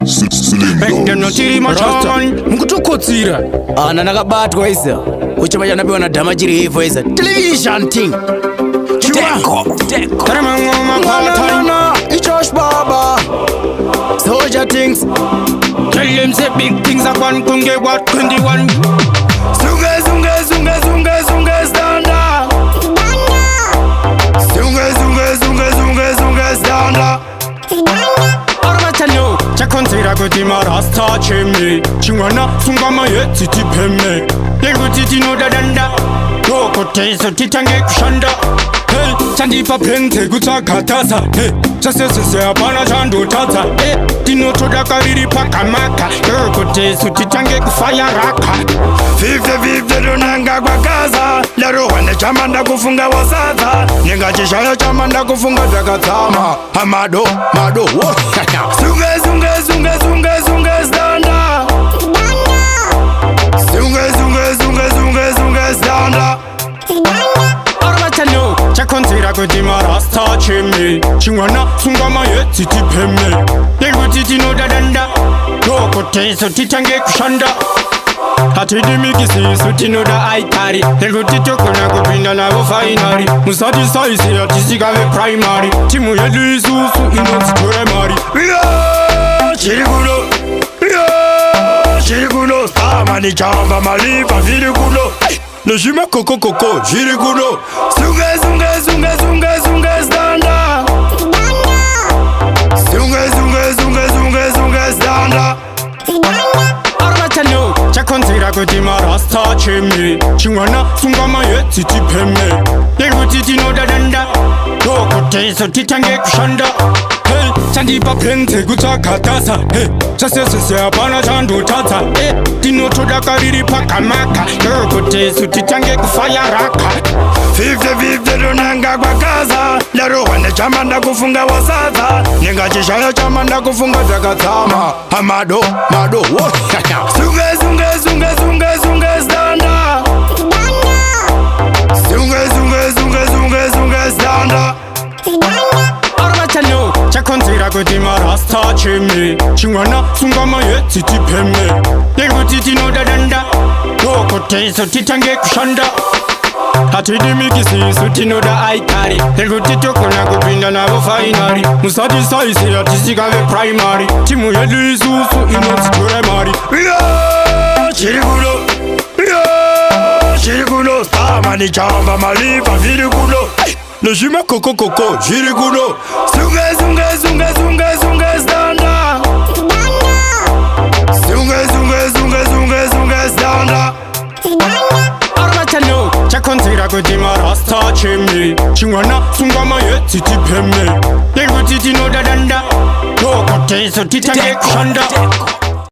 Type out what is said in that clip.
Back then no chiri machaman mkutukotsira ana nakabatwa isa uchimanya napewa na dama chiri hivyo isa television thing Teko Taramangoma na Ichosh Baba Soldier things Tell them say big things are one kunge what 21 Zunge standa Zunge standa Armachanyo chakonzira kuti marasta cheme chimwana sungama yetsiti peme yekuti tinodadanda dokoteso titange kushanda hey chandipa pente kutsakatasa hey chasesese hapana chandotadza hey tinotodakariri pakamaka dokoteso titange kufayaraka 50-50 runanga kwa kaza Larowane chamanda kufunga wasadza Ningachishaya chamanda kufunga zakatsama Amado Zunge standa Zunge standa Armachanyo chakonzira kuti marasta cheme chimwana sungama yetsiti peme yekuti tinodadanda dokoteso titange kushanda hatidimikisisu tinoda aitari yekuti tokona kupinda navo fainari musati saisi hatisikave primary timu yedu isusu inonzitora mari Chiri kuno Amani chamba malipa viri kuno Neshima koko chiri kuno Zunge standa Zunge standa Armachanyo chakonzira kuti marasta cheme chimwana sungama yetsiti peme yekuti tinodadanda dokoteso titange kushanda hey chandipa pente kutsakatasa hey chasesese hapana chandotadza hey tinotodakariri pakamaka dokoteso titange kufayaraka 50-50 runanga kwa kaza Larowane chamanda kufunga wasadza Ningachishaya chamanda kufunga zakatsama Amado Zunge standa Zunge standa Armachanyo chakonzira kuti marasta cheme chimwana sungama yetsiti peme yekuti tinodadanda dokoteso titange kushanda hatidimikisisu tinoda aitari yekuti tokona kupinda navo fainari musati saisi hatisikave primary timu yedu isusu inonzitora mari Chiri kuno Amani chamba malipa viri kuno Neshima koko chiri kuno Zunge standa Zunge standa Armachanyo chakonzira kuti marasta cheme chimwana sungama yetsiti peme yekuti tinodadanda dokoteso titange kushanda